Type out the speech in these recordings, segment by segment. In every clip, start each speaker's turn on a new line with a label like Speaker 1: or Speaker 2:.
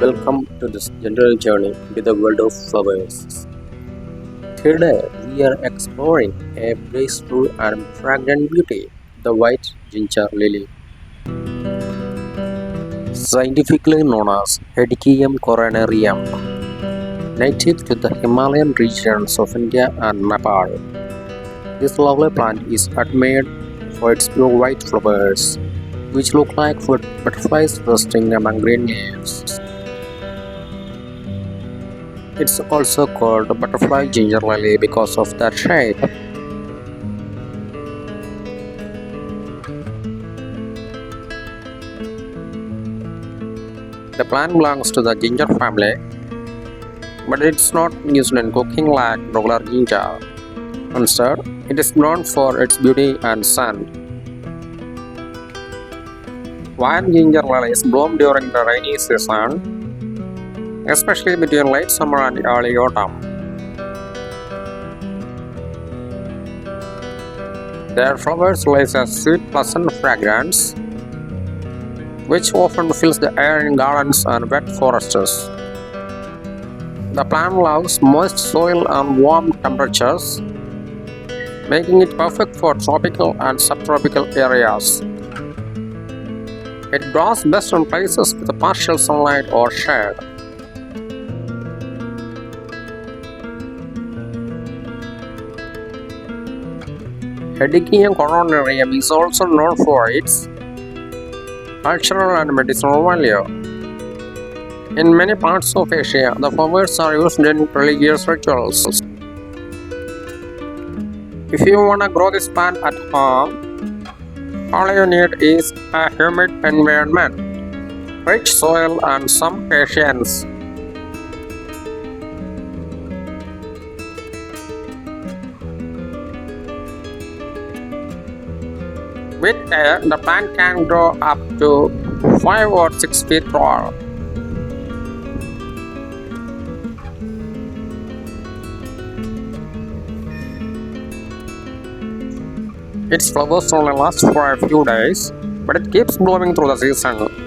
Speaker 1: Welcome to this general journey into the world of flowers. Today we are exploring a graceful and fragrant beauty, the white ginger lily, scientifically known as Hedychium coronarium, native to the Himalayan regions of India and Nepal. This lovely plant is admired for its pure white flowers, which look like butterflies resting among green leaves. It's also called butterfly ginger lily because of that shape. The plant belongs to the ginger family, but it's not used in cooking like regular ginger. Instead, it is known for its beauty and scent. White ginger lilies bloom during the rainy season, especially between late summer and early autumn. Their flowers release a sweet, pleasant fragrance, which often fills the air in gardens and wet forests. The plant loves moist soil and warm temperatures, making it perfect for tropical and subtropical areas. It grows best in places with partial sunlight or shade. Hedychium coronarium is also known for its cultural and medicinal value. In many parts of Asia, the flowers are used in religious rituals. If you want to grow this plant at home, all you need is a humid environment, rich soil, and some patience. With care, the plant can grow up to 5 or 6 feet tall. Its flowers only last for a few days, but it keeps blooming through the season.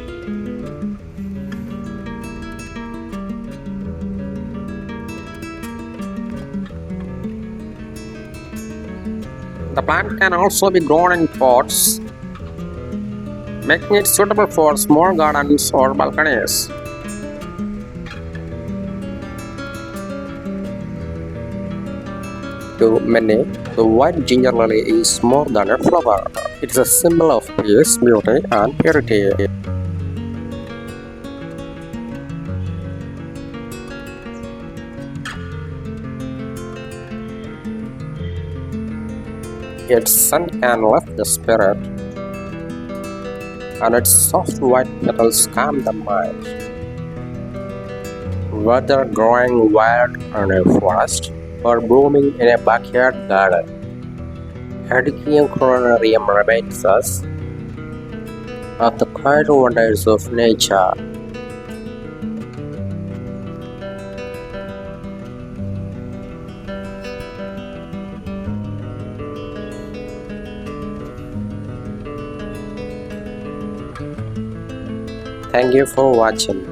Speaker 1: The plant can also be grown in pots, making it suitable for small gardens or balconies. To many, the white ginger lily is more than a flower. It's a symbol of peace, beauty, and purity. Its scent can lift the spirit, and its soft white petals calm the mind. Whether growing wild in a forest or blooming in a backyard garden, Hedychium coronarium reminds us of the quiet wonders of nature. Thank you for watching.